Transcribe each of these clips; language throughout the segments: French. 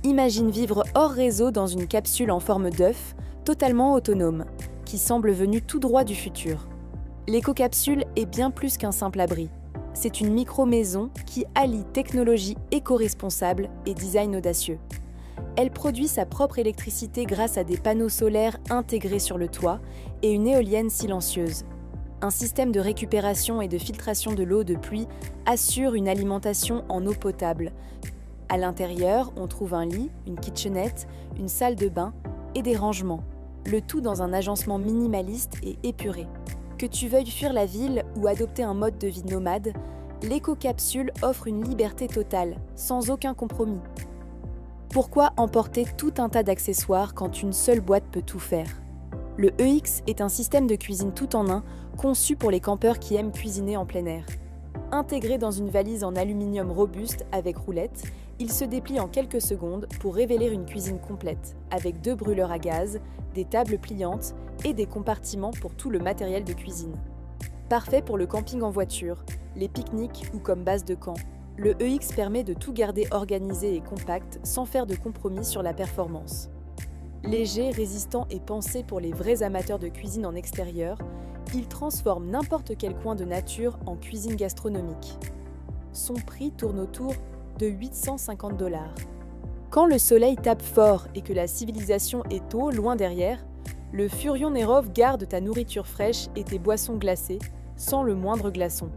Imagine vivre hors réseau dans une capsule en forme d'œuf, totalement autonome, qui semble venue tout droit du futur. L'éco-capsule est bien plus qu'un simple abri. C'est une micro-maison qui allie technologie éco-responsable et design audacieux. Elle produit sa propre électricité grâce à des panneaux solaires intégrés sur le toit et une éolienne silencieuse. Un système de récupération et de filtration de l'eau de pluie assure une alimentation en eau potable. À l'intérieur, on trouve un lit, une kitchenette, une salle de bain et des rangements, le tout dans un agencement minimaliste et épuré. Que tu veuilles fuir la ville ou adopter un mode de vie nomade, l'éco-capsule offre une liberté totale, sans aucun compromis. Pourquoi emporter tout un tas d'accessoires quand une seule boîte peut tout faire? Le EX est un système de cuisine tout en un, conçu pour les campeurs qui aiment cuisiner en plein air. Intégré dans une valise en aluminium robuste avec roulette, il se déplie en quelques secondes pour révéler une cuisine complète, avec 2 brûleurs à gaz, des tables pliantes et des compartiments pour tout le matériel de cuisine. Parfait pour le camping en voiture, les pique-niques ou comme base de camp, le EX permet de tout garder organisé et compact sans faire de compromis sur la performance. Léger, résistant et pensé pour les vrais amateurs de cuisine en extérieur, il transforme n'importe quel coin de nature en cuisine gastronomique. Son prix tourne autour de 850 $. Quand le soleil tape fort et que la civilisation est tôt, loin derrière, le Furion Nerov garde ta nourriture fraîche et tes boissons glacées, sans le moindre glaçon.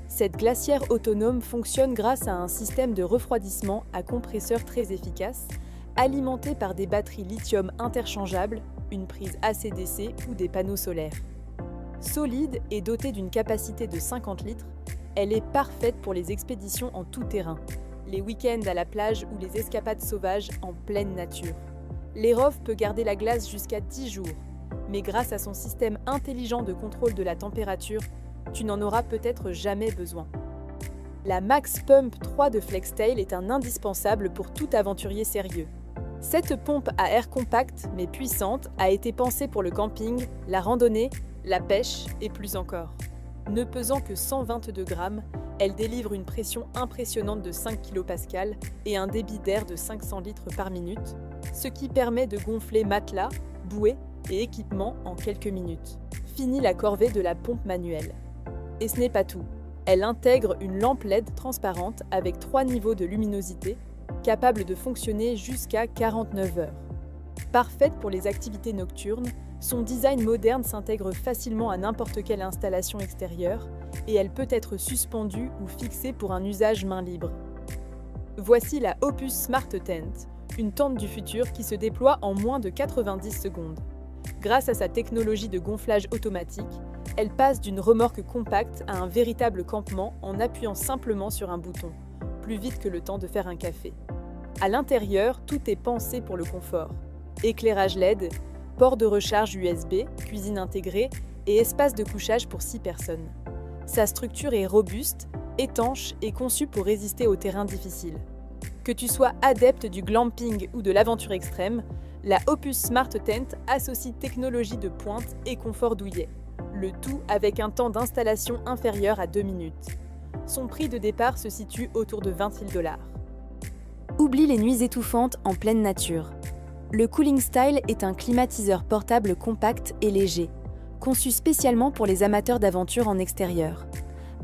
Cette glacière autonome fonctionne grâce à un système de refroidissement à compresseur très efficace, alimenté par des batteries lithium interchangeables, une prise AC/DC ou des panneaux solaires. Solide et dotée d'une capacité de 50 litres, elle est parfaite pour les expéditions en tout terrain, les week-ends à la plage ou les escapades sauvages en pleine nature. L'Erov peut garder la glace jusqu'à 10 jours, mais grâce à son système intelligent de contrôle de la température, tu n'en auras peut-être jamais besoin. La Max Pump 3 de Flextail est un indispensable pour tout aventurier sérieux. Cette pompe à air compacte mais puissante a été pensée pour le camping, la randonnée, la pêche et plus encore. Ne pesant que 122 grammes, elle délivre une pression impressionnante de 5 kPa et un débit d'air de 500 litres par minute, ce qui permet de gonfler matelas, bouées et équipements en quelques minutes. Fini la corvée de la pompe manuelle. Et ce n'est pas tout. Elle intègre une lampe LED transparente avec 3 niveaux de luminosité, capable de fonctionner jusqu'à 49 heures. Parfaite pour les activités nocturnes, son design moderne s'intègre facilement à n'importe quelle installation extérieure et elle peut être suspendue ou fixée pour un usage main libre. Voici la Opus Smart Tent, une tente du futur qui se déploie en moins de 90 secondes. Grâce à sa technologie de gonflage automatique, elle passe d'une remorque compacte à un véritable campement en appuyant simplement sur un bouton, plus vite que le temps de faire un café. À l'intérieur, tout est pensé pour le confort. Éclairage LED, port de recharge USB, cuisine intégrée et espace de couchage pour 6 personnes. Sa structure est robuste, étanche et conçue pour résister aux terrains difficiles. Que tu sois adepte du glamping ou de l'aventure extrême, la Opus Smart Tent associe technologie de pointe et confort douillet. Le tout avec un temps d'installation inférieur à 2 minutes. Son prix de départ se situe autour de 20 000 $. Oublie les nuits étouffantes en pleine nature. Le Cooling Style est un climatiseur portable compact et léger, conçu spécialement pour les amateurs d'aventure en extérieur.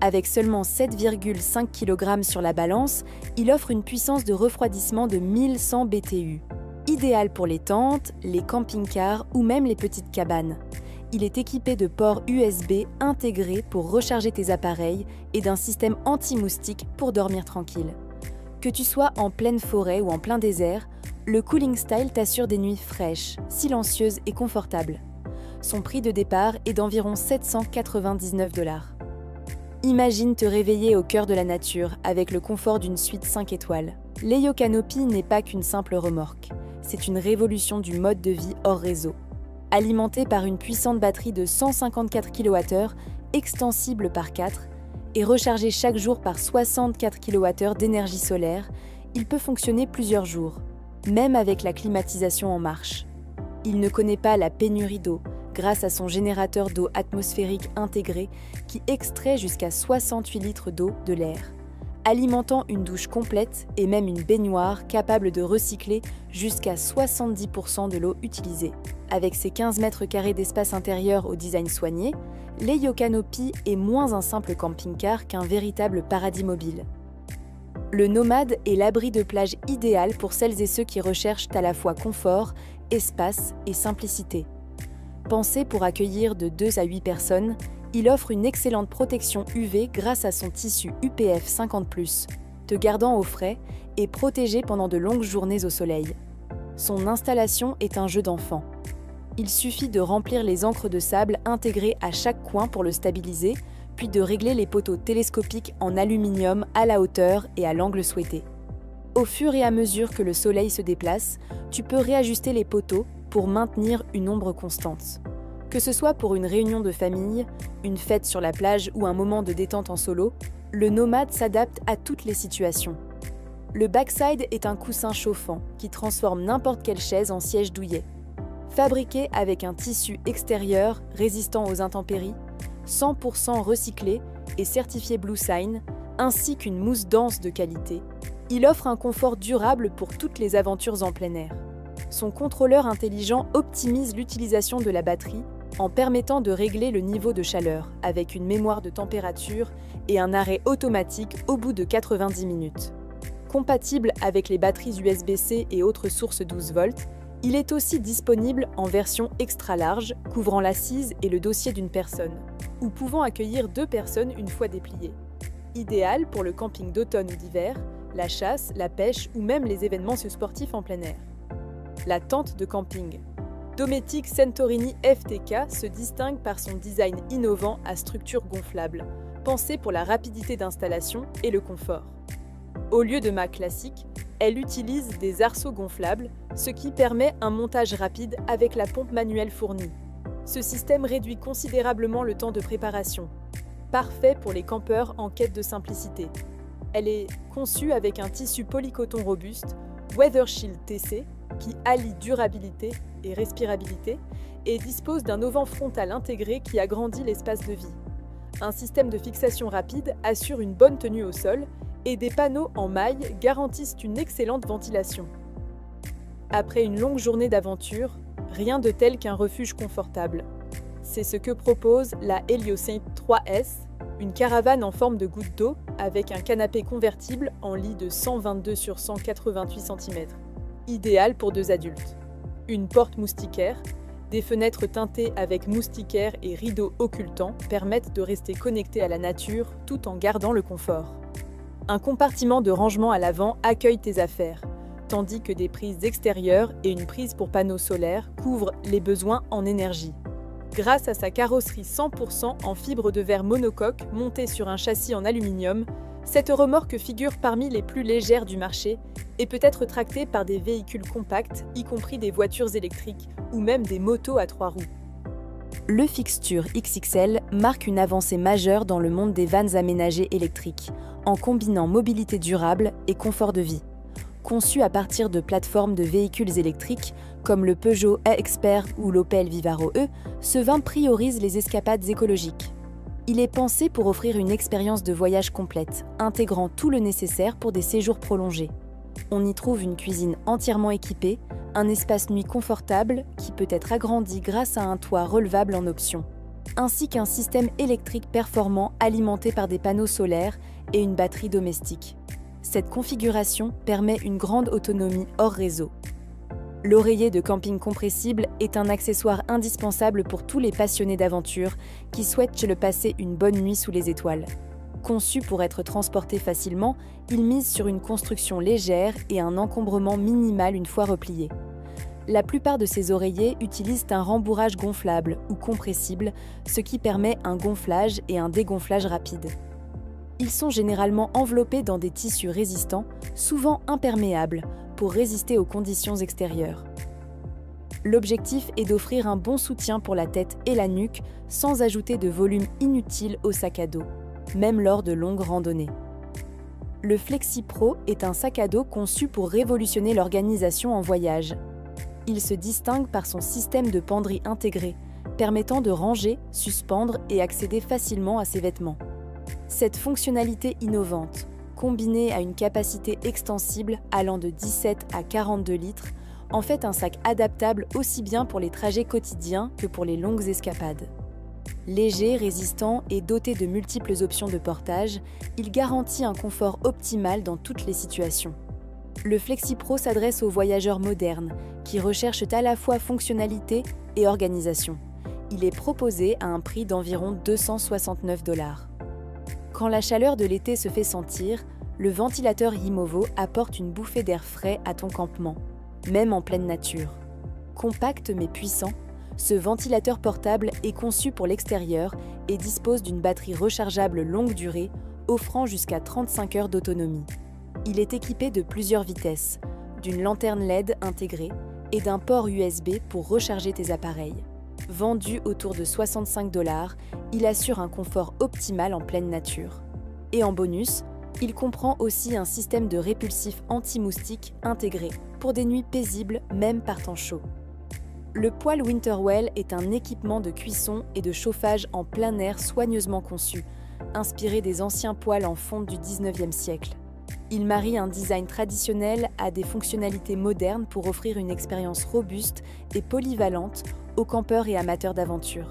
Avec seulement 7,5 kg sur la balance, il offre une puissance de refroidissement de 1100 BTU. Idéal pour les tentes, les camping-cars ou même les petites cabanes. Il est équipé de ports USB intégrés pour recharger tes appareils et d'un système anti-moustique pour dormir tranquille. Que tu sois en pleine forêt ou en plein désert, le Cooling Style t'assure des nuits fraîches, silencieuses et confortables. Son prix de départ est d'environ 799 $. Imagine te réveiller au cœur de la nature avec le confort d'une suite 5 étoiles. L'Eyo Canopy n'est pas qu'une simple remorque, c'est une révolution du mode de vie hors réseau. Alimenté par une puissante batterie de 154 kWh, extensible par 4, et rechargé chaque jour par 64 kWh d'énergie solaire, il peut fonctionner plusieurs jours, même avec la climatisation en marche. Il ne connaît pas la pénurie d'eau, grâce à son générateur d'eau atmosphérique intégré qui extrait jusqu'à 68 litres d'eau de l'air. alimentant une douche complète et même une baignoire capable de recycler jusqu'à 70% de l'eau utilisée. Avec ses 15 mètres carrés d'espace intérieur au design soigné, les Yokanopie est moins un simple camping-car qu'un véritable paradis mobile. Le Nomade est l'abri de plage idéal pour celles et ceux qui recherchent à la fois confort, espace et simplicité. Pensé pour accueillir de 2 à 8 personnes, il offre une excellente protection UV grâce à son tissu UPF 50+, te gardant au frais et protégé pendant de longues journées au soleil. Son installation est un jeu d'enfant. Il suffit de remplir les encres de sable intégrées à chaque coin pour le stabiliser, puis de régler les poteaux télescopiques en aluminium à la hauteur et à l'angle souhaité. Au fur et à mesure que le soleil se déplace, tu peux réajuster les poteaux pour maintenir une ombre constante. Que ce soit pour une réunion de famille, une fête sur la plage ou un moment de détente en solo, le Nomade s'adapte à toutes les situations. Le backside est un coussin chauffant qui transforme n'importe quelle chaise en siège douillet. Fabriqué avec un tissu extérieur résistant aux intempéries, 100% recyclé et certifié Blue Sign, ainsi qu'une mousse dense de qualité, il offre un confort durable pour toutes les aventures en plein air. Son contrôleur intelligent optimise l'utilisation de la batterie en permettant de régler le niveau de chaleur avec une mémoire de température et un arrêt automatique au bout de 90 minutes. Compatible avec les batteries USB-C et autres sources 12 volts, il est aussi disponible en version extra large, couvrant l'assise et le dossier d'une personne, ou pouvant accueillir 2 personnes une fois déplié. Idéal pour le camping d'automne ou d'hiver, la chasse, la pêche ou même les événements sportifs en plein air. La tente de camping. Dometic Centaurini FTK se distingue par son design innovant à structure gonflable, pensé pour la rapidité d'installation et le confort. Au lieu de mâts classiques, elle utilise des arceaux gonflables, ce qui permet un montage rapide avec la pompe manuelle fournie. Ce système réduit considérablement le temps de préparation. Parfait pour les campeurs en quête de simplicité. Elle est conçue avec un tissu polycoton robuste, WeatherShield TC, qui allie durabilité et respirabilité et dispose d'un auvent frontal intégré qui agrandit l'espace de vie. Un système de fixation rapide assure une bonne tenue au sol et des panneaux en maille garantissent une excellente ventilation. Après une longue journée d'aventure, rien de tel qu'un refuge confortable. C'est ce que propose la Heliosaint 3S, une caravane en forme de goutte d'eau avec un canapé convertible en lit de 122 sur 188 cm, idéal pour 2 adultes. Une porte moustiquaire, des fenêtres teintées avec moustiquaires et rideaux occultants permettent de rester connecté à la nature tout en gardant le confort. Un compartiment de rangement à l'avant accueille tes affaires, tandis que des prises extérieures et une prise pour panneaux solaires couvrent les besoins en énergie. Grâce à sa carrosserie 100% en fibre de verre monocoque montée sur un châssis en aluminium, cette remorque figure parmi les plus légères du marché et peut être tractée par des véhicules compacts, y compris des voitures électriques ou même des motos à 3 roues. Le Fixture XXL marque une avancée majeure dans le monde des vannes aménagées électriques, en combinant mobilité durable et confort de vie. Conçu à partir de plateformes de véhicules électriques comme le Peugeot e-Expert ou l'Opel Vivaro E, ce van priorise les escapades écologiques. Il est pensé pour offrir une expérience de voyage complète, intégrant tout le nécessaire pour des séjours prolongés. On y trouve une cuisine entièrement équipée, un espace nuit confortable qui peut être agrandi grâce à un toit relevable en option, ainsi qu'un système électrique performant alimenté par des panneaux solaires et une batterie domestique. Cette configuration permet une grande autonomie hors réseau. L'oreiller de camping compressible est un accessoire indispensable pour tous les passionnés d'aventure qui souhaitent se le passer une bonne nuit sous les étoiles. Conçu pour être transporté facilement, il mise sur une construction légère et un encombrement minimal une fois replié. La plupart de ces oreillers utilisent un rembourrage gonflable ou compressible, ce qui permet un gonflage et un dégonflage rapide. Ils sont généralement enveloppés dans des tissus résistants, souvent imperméables, pour résister aux conditions extérieures. L'objectif est d'offrir un bon soutien pour la tête et la nuque sans ajouter de volume inutile au sac à dos, même lors de longues randonnées. Le Flexi Pro est un sac à dos conçu pour révolutionner l'organisation en voyage. Il se distingue par son système de penderie intégré, permettant de ranger, suspendre et accéder facilement à ses vêtements. Cette fonctionnalité innovante, combiné à une capacité extensible allant de 17 à 42 litres, en fait un sac adaptable aussi bien pour les trajets quotidiens que pour les longues escapades. Léger, résistant et doté de multiples options de portage, il garantit un confort optimal dans toutes les situations. Le FlexiPro s'adresse aux voyageurs modernes qui recherchent à la fois fonctionnalité et organisation. Il est proposé à un prix d'environ 269 $. Quand la chaleur de l'été se fait sentir, le ventilateur Imovo apporte une bouffée d'air frais à ton campement, même en pleine nature. Compact mais puissant, ce ventilateur portable est conçu pour l'extérieur et dispose d'une batterie rechargeable longue durée, offrant jusqu'à 35 heures d'autonomie. Il est équipé de plusieurs vitesses, d'une lanterne LED intégrée et d'un port USB pour recharger tes appareils. Vendu autour de 65 $, il assure un confort optimal en pleine nature. Et en bonus, il comprend aussi un système de répulsif anti-moustique intégré pour des nuits paisibles même par temps chaud. Le poêle Winterwell est un équipement de cuisson et de chauffage en plein air soigneusement conçu, inspiré des anciens poêles en fonte du 19e siècle. Il marie un design traditionnel à des fonctionnalités modernes pour offrir une expérience robuste et polyvalente aux campeurs et amateurs d'aventure.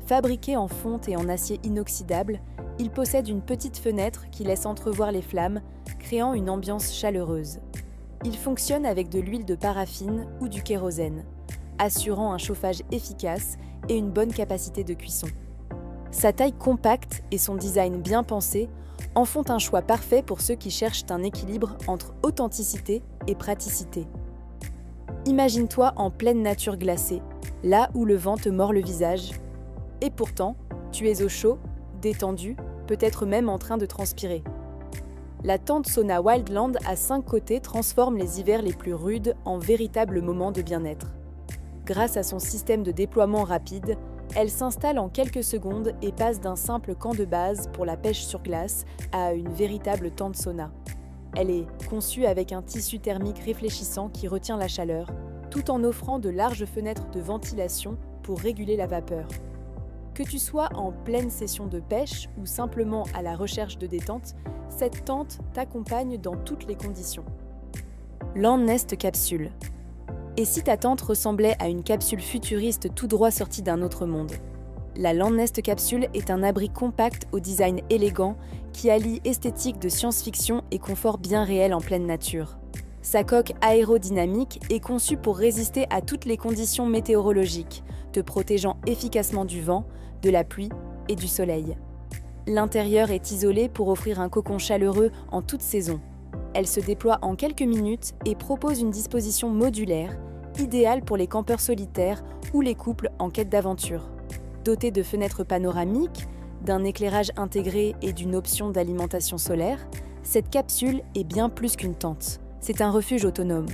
Fabriqué en fonte et en acier inoxydable, il possède une petite fenêtre qui laisse entrevoir les flammes, créant une ambiance chaleureuse. Il fonctionne avec de l'huile de paraffine ou du kérosène, assurant un chauffage efficace et une bonne capacité de cuisson. Sa taille compacte et son design bien pensé en font un choix parfait pour ceux qui cherchent un équilibre entre authenticité et praticité. Imagine-toi en pleine nature glacée, là où le vent te mord le visage. Et pourtant, tu es au chaud, détendu, peut-être même en train de transpirer. La tente sauna Wildland à 5 côtés transforme les hivers les plus rudes en véritables moments de bien-être. Grâce à son système de déploiement rapide, elle s'installe en quelques secondes et passe d'un simple camp de base pour la pêche sur glace à une véritable tente sauna. Elle est conçue avec un tissu thermique réfléchissant qui retient la chaleur, tout en offrant de larges fenêtres de ventilation pour réguler la vapeur. Que tu sois en pleine session de pêche ou simplement à la recherche de détente, cette tente t'accompagne dans toutes les conditions. Landnest Capsule. Et si ta tente ressemblait à une capsule futuriste tout droit sortie d'un autre monde? La Landnest Capsule est un abri compact au design élégant qui allie esthétique de science-fiction et confort bien réel en pleine nature. Sa coque aérodynamique est conçue pour résister à toutes les conditions météorologiques, te protégeant efficacement du vent, de la pluie et du soleil. L'intérieur est isolé pour offrir un cocon chaleureux en toute saison. Elle se déploie en quelques minutes et propose une disposition modulaire, idéale pour les campeurs solitaires ou les couples en quête d'aventure. Dotée de fenêtres panoramiques, d'un éclairage intégré et d'une option d'alimentation solaire, cette capsule est bien plus qu'une tente. C'est un refuge autonome.